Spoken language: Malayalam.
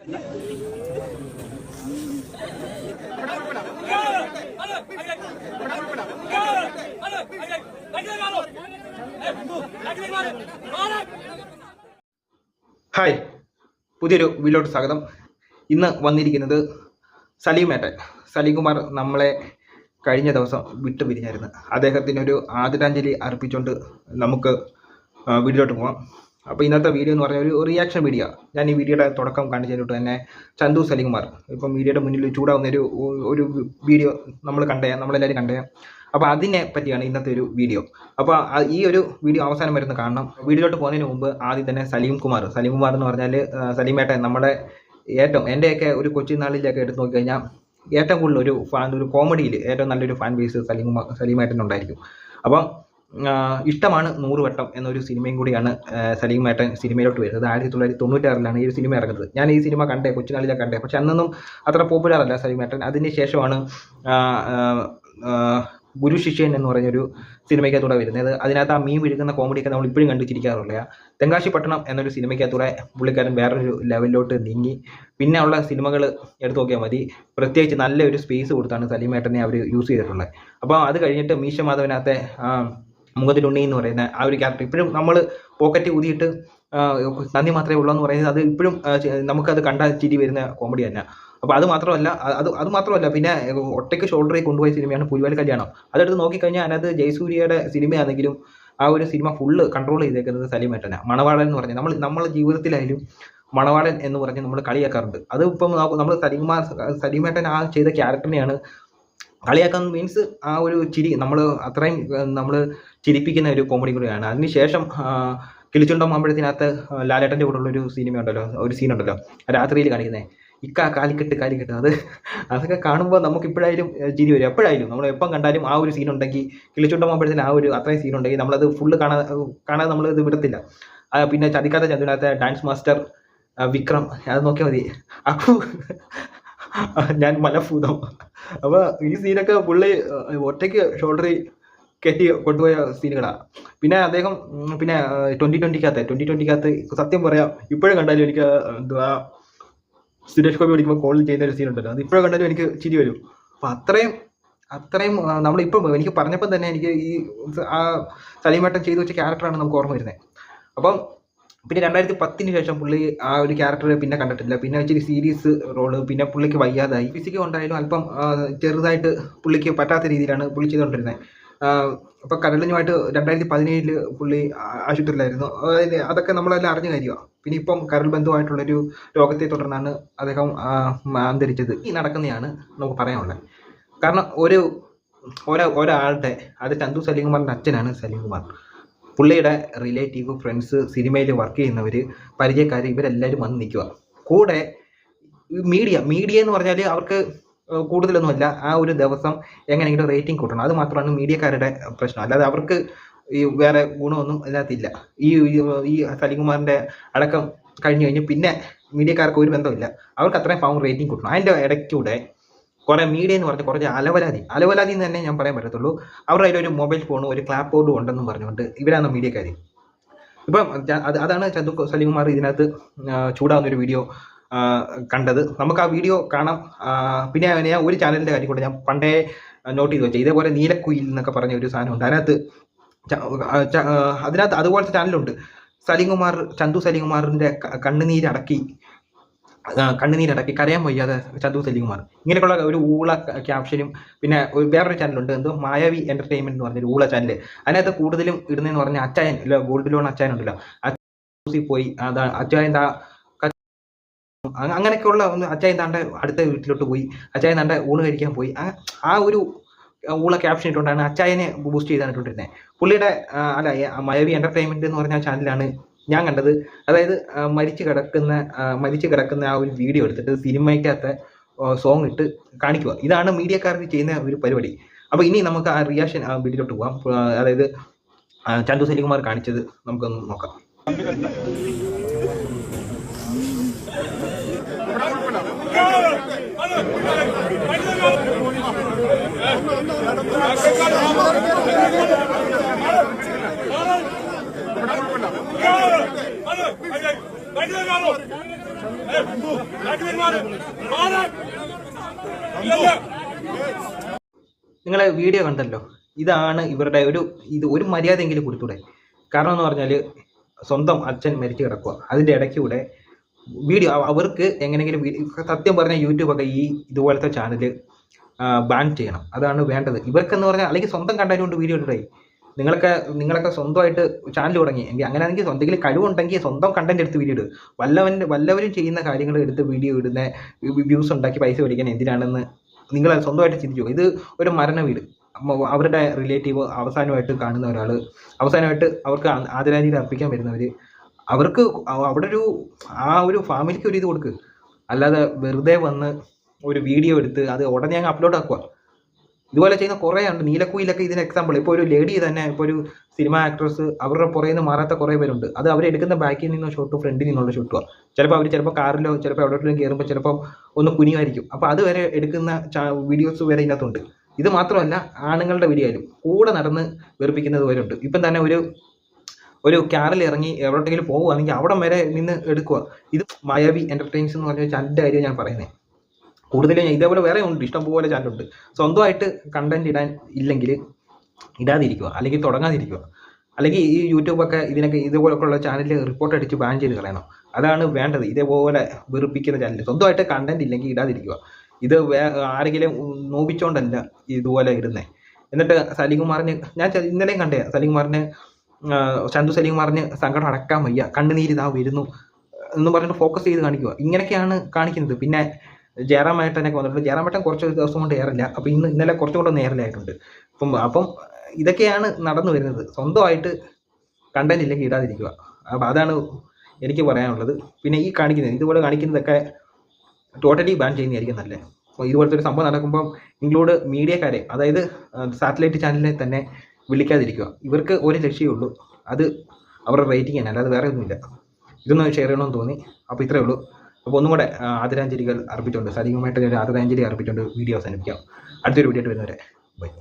ഹായ്, പുതിയൊരു വീഡിയോയിലോട്ട് സ്വാഗതം. ഇന്ന് വന്നിരിക്കുന്നത് സലീമേട്ടൻ സലീംകുമാർ നമ്മളെ കഴിഞ്ഞ ദിവസം വിട്ടുപിരിഞ്ഞായിരുന്നു. അദ്ദേഹത്തിനൊരു ആദരാഞ്ജലി അർപ്പിച്ചുകൊണ്ട് നമുക്ക് വീഡിയോയിലോട്ട് പോകാം. അപ്പോൾ ഇന്നത്തെ വീഡിയോ എന്ന് പറഞ്ഞാൽ ഒരു റിയാക്ഷൻ വീഡിയോ. ഞാൻ ഈ വീഡിയോയുടെ തുടക്കം കാണിച്ചതിലോട്ട് തന്നെ ചന്തു സലീംകുമാർ ഇപ്പം മീഡിയയുടെ മുന്നിൽ ചൂടാവുന്ന ഒരു വീഡിയോ നമ്മളെല്ലാവരും കണ്ടേ. അപ്പോൾ അതിനെ പറ്റിയാണ് ഇന്നത്തെ ഒരു വീഡിയോ. അപ്പോൾ ഈ ഒരു വീഡിയോ അവസാനം വരുന്ന കാണണം. വീഡിയോയിലോട്ട് പോകുന്നതിന് മുമ്പ് ആദ്യം തന്നെ സലീംകുമാർ എന്ന് പറഞ്ഞാൽ സലീമേട്ടൻ നമ്മുടെ എൻ്റെയൊക്കെ ഒരു കൊച്ചുനാളിലൊക്കെ എടുത്ത് നോക്കിക്കഴിഞ്ഞാൽ ഏറ്റവും കൂടുതൽ ഒരു കോമഡിയിൽ ഏറ്റവും നല്ലൊരു ഫാൻ ബേസ് സലീമേട്ടനുണ്ടായിരിക്കും. അപ്പം ഇഷ്ടമാണ് 100 വട്ടം എന്നൊരു സിനിമയും കൂടിയാണ് സലീമേട്ടൻ സിനിമയിലോട്ട് വരുന്നത്. 1996 ഈ ഒരു സിനിമ ഇറങ്ങുന്നത്. ഞാൻ ഈ സിനിമ കൊച്ചുനാളിലൊക്കെ കണ്ടേ, പക്ഷെ അന്നൊന്നും അത്ര പോപ്പുലർ അല്ല സലീമേട്ടൻ. അതിന് ശേഷമാണ് ഗുരു ശിഷ്യൻ എന്ന് പറഞ്ഞൊരു സിനിമയ്ക്കകത്തൂടെ വരുന്നത്. അതിനകത്ത് ആ മീൻ വിഴുകുന്ന കോമഡിയൊക്കെ നമ്മൾ ഇപ്പോഴും കണ്ടുച്ചിരിക്കാറില്ല. തെങ്കാശിപ്പട്ടണം എന്നൊരു സിനിമയ്ക്കകത്തൂടെ പുള്ളിക്കാരൻ വേറൊരു ലെവലിലോട്ട് നീങ്ങി. പിന്നെ ഉള്ള സിനിമകൾ എടുത്തു നോക്കിയാൽ മതി, പ്രത്യേകിച്ച് നല്ലൊരു സ്പേസ് കൊടുത്താണ് സലീമേട്ടനെ അവർ യൂസ് ചെയ്തിട്ടുള്ളത്. അപ്പോൾ അത് കഴിഞ്ഞിട്ട് മീശ മാധവനകത്തെ മുഖത്തിലുണ്ണി എന്ന് പറയുന്ന ആ ഒരു ക്യാരക്ടർ ഇപ്പോഴും നമ്മൾ പോക്കറ്റ് ഊതിയിട്ട് നന്ദി മാത്രമേ ഉള്ളൂ എന്ന് പറയുന്നത് അത് ഇപ്പോഴും നമുക്കത് കണ്ടാൽ ചിരി വരുന്ന കോമഡി തന്നെ. അപ്പോൾ അത് മാത്രമല്ല പിന്നെ ഒറ്റയ്ക്ക് ഷോൾഡറിൽ കൊണ്ടുപോയ സിനിമയാണ് പുലിവാൽ കല്യാണം. അതെടുത്ത് നോക്കിക്കഴിഞ്ഞാൽ അതിനകത്ത് ജയസൂര്യയുടെ സിനിമയാണെങ്കിലും ആ ഒരു സിനിമ ഫുള്ള് കൺട്രോൾ ചെയ്തേക്കുന്നത് സലീമേട്ടനാണ്. മണവാളൻ എന്ന് പറഞ്ഞാൽ നമ്മളെ ജീവിതത്തിലായാലും മണവാളൻ എന്ന് പറഞ്ഞ് നമ്മൾ കളിയാക്കാറുണ്ട്. അത് ഇപ്പം നമ്മൾ സലീമേട്ടൻ ആ ചെയ്ത ക്യാരക്ടറിനെയാണ് കളിയാക്കാൻ. മീൻസ് ആ ഒരു ചിരി അത്രയും നമ്മൾ ചിരിപ്പിക്കുന്ന ഒരു കോമഡി കൂടിയാണ്. അതിനുശേഷം കിളിച്ചുണ്ടൻ മാമ്പഴത്തിനകത്ത് ലാലേട്ടൻ്റെ കൂടെ ഉള്ളൊരു ഒരു സീനുണ്ടല്ലോ രാത്രിയിൽ കാണിക്കുന്നത് കാലിക്കെട്ട് അതൊക്കെ കാണുമ്പോൾ നമുക്ക് ഇപ്പോഴായാലും ചിരി വരും. എപ്പോഴായാലും നമ്മൾ എപ്പം കണ്ടാലും ആ ഒരു സീനുണ്ടെങ്കിൽ കിളിച്ചുണ്ടൻ മാമ്പഴത്തിന് ആ ഒരു അത്രയും സീനുണ്ടെങ്കിൽ നമ്മളത് ഫുള്ള് കാണാതെ നമ്മളിത് വിടത്തില്ല. പിന്നെ ചതിക്കാത്ത ചന്തുവിനകത്തെ ഡാൻസ് മാസ്റ്റർ വിക്രം, അത് നോക്കിയാൽ മതി. അപ്പോൾ ഞാൻ മലഭൂതം. അപ്പോൾ ഈ സീനൊക്കെ പുള്ളി ഒറ്റയ്ക്ക് ഷോൾഡറിൽ കയറ്റി കൊണ്ടുപോയ സീനുകളാണ്. പിന്നെ അദ്ദേഹം 2020-കകത്ത് സത്യം പറയാം ഇപ്പോഴും കണ്ടാലും എനിക്ക് എന്തുവാ സുരേഷ് ഗോപി പഠിക്കുമ്പോൾ കോളിൽ ചെയ്യുന്ന ഒരു സീനുണ്ടല്ലോ, അത് ഇപ്പോഴും കണ്ടാലും എനിക്ക് ചിരി വരും. അപ്പോൾ അത്രയും നമ്മളിപ്പം എനിക്ക് പറഞ്ഞപ്പോൾ തന്നെ എനിക്ക് ഈ ആ സലീമേട്ടൻ ചെയ്തു വെച്ച ക്യാരക്ടറാണ് നമുക്ക് ഓർമ്മ വരുന്നത്. അപ്പം പിന്നെ 2010 ശേഷം പുള്ളി ആ ഒരു ക്യാരക്ടർ പിന്നെ കണ്ടിട്ടില്ല. പിന്നെ ഇച്ചിരി സീരീസ് റോള്, പിന്നെ പുള്ളിക്ക് വയ്യാതായി. ഫിസിക്ക് ഉണ്ടായാലും അല്പം ചെറുതായിട്ട് പുള്ളിക്ക് പറ്റാത്ത രീതിയിലാണ് പുള്ളി ചെയ്തുകൊണ്ടിരുന്നത്. അപ്പോൾ കരളിനുമായിട്ട് 2017 പുള്ളി ആശുപത്രിയിലായിരുന്നു. അതൊക്കെ നമ്മളെല്ലാം അറിഞ്ഞ കാര്യമാണ്. പിന്നെ ഇപ്പം കരൾ ബന്ധുവായിട്ടുള്ളൊരു രോഗത്തെ തുടർന്നാണ് അദ്ദേഹം അന്തരിച്ചത്. ഈ നടക്കുന്നതാണ് നമുക്ക് പറയാനുള്ളത്. കാരണം ഒരാളുടെ അത് ചന്തു സലീംകുമാറിൻ്റെ അച്ഛനാണ് സലീംകുമാർ. പുള്ളിയുടെ റിലേറ്റീവ്, ഫ്രണ്ട്സ്, സിനിമയിൽ വർക്ക് ചെയ്യുന്നവർ, പരിചയക്കാർ, ഇവരെല്ലാവരും വന്ന് നിൽക്കുക. കൂടെ മീഡിയ എന്ന് പറഞ്ഞാൽ അവർക്ക് കൂടുതലൊന്നുമല്ല, ആ ഒരു ദിവസം എങ്ങനെയെങ്കിലും റേറ്റിംഗ് കൂട്ടണം. അത് മാത്രമാണ് മീഡിയക്കാരുടെ പ്രശ്നം. അല്ലാതെ അവർക്ക് ഈ വേറെ ഗുണമൊന്നും ഇതിനകത്തില്ല. ഈ സലീംകുമാറിൻ്റെ അടക്കം കഴിഞ്ഞ് പിന്നെ മീഡിയക്കാർക്ക് ഒരു ബന്ധമില്ല. അവർക്ക് അത്രയും പവർ റേറ്റിംഗ് കൂട്ടണം. അതിൻ്റെ ഇടയ്ക്കൂടെ കുറേ മീഡിയ എന്ന് പറഞ്ഞാൽ കുറച്ച് അലവലാതി എന്ന് തന്നെ ഞാൻ പറയാൻ പറ്റത്തുള്ളൂ. അവരുടെ അതിലൊരു മൊബൈൽ ഫോണും ഒരു ക്ലാപ്പ് ബോർഡും ഉണ്ടെന്നും പറഞ്ഞുകൊണ്ട് ഇവരാണ് മീഡിയക്കാർ. ഇപ്പം അതാണ് ചന്തു സലീംകുമാർ ഇതിനകത്ത് ചൂടാവുന്നൊരു വീഡിയോ കണ്ടത്. നമുക്ക് ആ വീഡിയോ കാണാം. പിന്നെ ഞാൻ ഒരു ചാനലിൻ്റെ കാര്യം കൂടെ ഞാൻ പണ്ടേ നോട്ട് ചെയ്ത് വെച്ചാൽ, ഇതേപോലെ നീലക്കുയിൽ എന്നൊക്കെ പറഞ്ഞ ഒരു സാധനമുണ്ട്. അതിനകത്ത് അതുപോലത്തെ ചാനലുണ്ട്. ചന്തു സലീംകുമാറിൻ്റെ കണ്ണുനീരടക്കി കരയാൻ വയ്യാതെ ചന്തു സലീംകുമാർ, ഇങ്ങനെയൊക്കെയുള്ള ഒരു ഊള ക്യാപ്ഷനും. പിന്നെ വേറൊരു ചാനലുണ്ട്, മായാവി എൻ്റർടൈൻമെൻറ്റ് എന്ന് പറഞ്ഞൊരു ഊള ചാനൽ. അതിനകത്ത് കൂടുതലും ഇടുന്നതെന്ന് പറഞ്ഞാൽ അച്ചായൻ ഗോൾഡ് ലോൺ അച്ചായൻ ഉണ്ടല്ലോ, അച്ചായൻ പോയി അച്ചായൻ അങ്ങനെയൊക്കെയുള്ള അച്ചായൻ താണ്ടെ അടുത്ത വീട്ടിലോട്ട് പോയി, അച്ചായൻ താണ്ടെ ഊണ് കഴിക്കാൻ പോയി. ആ ഒരു ഊള ക്യാപ്ഷൻ ഇട്ടുകൊണ്ടാണ് അച്ചായനെ ബൂസ്റ്റ് ചെയ്താണ് ഇട്ടുകൊണ്ടിരുന്നത്. പുള്ളിയുടെ മായാവി എൻ്റർടൈൻമെൻറ്റ് എന്ന് പറഞ്ഞ ചാനലാണ് ഞാൻ കണ്ടത്. അതായത് മരിച്ചു കിടക്കുന്ന ആ ഒരു വീഡിയോ എടുത്തിട്ട് സിനിമയ്ക്കകത്ത് സോങ് ഇട്ട് കാണിക്കുക. ഇതാണ് മീഡിയക്കാർക്ക് ചെയ്യുന്ന ഒരു പരിപാടി. അപ്പോൾ ഇനി നമുക്ക് ആ റിയാക്ഷൻ വീഡിയോയിലോട്ട് പോകാം. അതായത് ചന്തു സലീംകുമാർ കാണിച്ചത് നമുക്കൊന്ന് നോക്കാം. നിങ്ങളെ വീഡിയോ കണ്ടല്ലോ, ഇതാണ് ഇവരുടെ ഒരു മര്യാദയെങ്കിലും കൊടുത്തൂടെ? കാരണം എന്ന് പറഞ്ഞാൽ സ്വന്തം അച്ഛൻ മരിച്ചു കിടക്കുക, അതിൻ്റെ ഇടയ്ക്കൂടെ വീഡിയോ അവർക്ക് എങ്ങനെയെങ്കിലും സത്യം പറഞ്ഞാൽ യൂട്യൂബൊക്കെ ഇതുപോലത്തെ ചാനൽ ബാൻ ചെയ്യണം. അതാണ് വേണ്ടത് ഇവർക്കെന്ന് പറഞ്ഞാൽ. അല്ലെങ്കിൽ സ്വന്തം കണ്ടന്റ് കൊണ്ട് വീഡിയോ ഇടേ. നിങ്ങളൊക്കെ സ്വന്തമായിട്ട് ചാനൽ തുടങ്ങി എങ്കിൽ അങ്ങനെയാണെങ്കിൽ എന്തെങ്കിലും കഴിവുണ്ടെങ്കിൽ സ്വന്തം കണ്ടന്റ് എടുത്ത് വീഡിയോ ഇടുക. വല്ലവരും ചെയ്യുന്ന കാര്യങ്ങൾ എടുത്ത് വീഡിയോ ഇടുന്ന വ്യൂസ് ഉണ്ടാക്കി പൈസ മേടിക്കാൻ എന്തിനാണെന്ന് നിങ്ങൾ സ്വന്തമായിട്ട് ചിന്തിച്ചു. ഇത് ഒരു മരണ വീട്. അവരുടെ റിലേറ്റീവ് അവസാനമായിട്ട് കാണുന്ന ഒരാൾ, അവസാനമായിട്ട് അവർക്ക് ആദരാഞ്ജലി അർപ്പിക്കാൻ വരുന്നവർ, അവർക്ക് അവിടെ ഒരു ഫാമിലിക്ക് ഒരു ഇത് കൊടുക്കുക. അല്ലാതെ വെറുതെ വന്ന് ഒരു വീഡിയോ എടുത്ത് അത് ഉടനെ അങ്ങ് അപ്ലോഡ് ആക്കുക. ഇതുപോലെ ചെയ്യുന്ന കുറേ ഉണ്ട്. നീലക്കുയിലൊക്കെ ഇതിന് എക്സാമ്പിൾ. ഇപ്പോൾ ഒരു ലേഡി തന്നെ, ഇപ്പോൾ ഒരു സിനിമ ആക്ട്രസ്, അവരുടെ പുറകെ നിന്ന് മാറാത്ത കുറേ പേരുണ്ട്. അത് അവരെടുക്കുന്ന ബാക്കിൽ നിന്നോ ഷോട്ടും ഫ്രണ്ടിൽ നിന്നുള്ള ഷോട്ടുമാണ്. ചിലപ്പോൾ കാറിലോ ചിലപ്പോൾ എവിടെയെങ്കിലും കയറുമ്പോൾ ചിലപ്പം ഒന്ന് കുനിയുമായിരിക്കും. അപ്പോൾ അതുവരെ എടുക്കുന്ന വീഡിയോസ് വരെ ഇതിനകത്തുണ്ട്. ഇത് മാത്രമല്ല, ആണുങ്ങളുടെ വീഡിയോ ആയാലും കൂടെ നടന്ന് വെറുപ്പിക്കുന്നത് വരെ ഉണ്ട്. ഇപ്പം തന്നെ ഒരു കാറിൽ ഇറങ്ങി എവിടെയെങ്കിലും പോകുകയാണെങ്കിൽ അവിടം വരെ നിന്ന് എടുക്കുക. ഇത് മായാവി എൻ്റർടൈൻസ് എന്ന് പറഞ്ഞ ചാനലിൻ്റെ കാര്യം ഞാൻ പറയുന്നത്. കൂടുതലും ഇതേപോലെ വേറെ ഉണ്ട്, ഇഷ്ടംപോലെ ചാനലുണ്ട്. സ്വന്തമായിട്ട് കണ്ടന്റ് ഇടാൻ ഇല്ലെങ്കിൽ ഇടാതിരിക്കുക, അല്ലെങ്കിൽ തുടങ്ങാതിരിക്കുക. അല്ലെങ്കിൽ ഈ യൂട്യൂബൊക്കെ ഇതുപോലൊക്കെയുള്ള ചാനൽ റിപ്പോർട്ട് അടിച്ച് ബാൻ ചെയ്ത് കളയണം. അതാണ് വേണ്ടത്. ഇതേപോലെ വെറുപ്പിക്കുന്ന ചാനൽ സ്വന്തമായിട്ട് കണ്ടന്റ് ഇല്ലെങ്കിൽ ഇടാതിരിക്കുക. ഇത് ആരെങ്കിലും നോവിച്ചോണ്ടല്ല ഇതുപോലെ ഇടുന്നത്. എന്നിട്ട് സലികുമാറിന് ഞാൻ ഇന്നലെയും കണ്ടേ, ചന്തു സലികുമാറിന് സങ്കടം അടക്കാൻ വയ്യ, കണ്ണുനീര് ഇതാ വരുന്നു എന്ന് പറഞ്ഞിട്ട് ഫോക്കസ് ചെയ്ത് കാണിക്കുക. ഇങ്ങനെയൊക്കെയാണ് കാണിക്കുന്നത്. പിന്നെ ജയറാമേട്ടനൊക്കെ വന്നിട്ടുണ്ട്. ജയറാമേട്ടൻ കുറച്ച് ദിവസം കൊണ്ട് ഏറില്ല. അപ്പോൾ ഇന്നലെ കുറച്ചും കൂടെ നേരലായിട്ടുണ്ട്. അപ്പം ഇതൊക്കെയാണ് നടന്നു വരുന്നത്. സ്വന്തമായിട്ട് കണ്ടന്റ് ഇല്ലെങ്കിൽ ഇടാതിരിക്കുക. അപ്പോൾ അതാണ് എനിക്ക് പറയാനുള്ളത്. പിന്നെ ഇതുപോലെ കാണിക്കുന്നതൊക്കെ ടോട്ടലി ബാൻ ചെയ്യുന്നതായിരിക്കും നല്ലത്. അപ്പോൾ ഇതുപോലത്തെ ഒരു സംഭവം നടക്കുമ്പം ഇൻക്ലൂഡ് മീഡിയക്കാരെ, അതായത് സാറ്റലൈറ്റ് ചാനലിനെ തന്നെ വിളിക്കാതിരിക്കുക. ഇവർക്ക് ഒരു ലക്ഷ്യമേ ഉള്ളൂ, അത് അവരുടെ റേറ്റിംഗ് തന്നെ, അല്ലാതെ വേറെ ഒന്നുമില്ല. ഇതൊന്നും ഷെയർ ചെയ്യണമെന്ന് തോന്നി. അപ്പോൾ ഇത്രയേ ഉള്ളൂ. അപ്പോൾ ഒന്നും കൂടെ ആദരാഞ്ജലികൾ അർപ്പിച്ചുകൊണ്ട്, സലികുമായിട്ട് ഒരു ആദരാഞ്ജലി അർപ്പിച്ചുകൊണ്ട് വീഡിയോ അവസാനിപ്പിക്കാം. അടുത്തൊരു വീഡിയോ ആയിട്ട് വരുന്നവരെ ബൈ.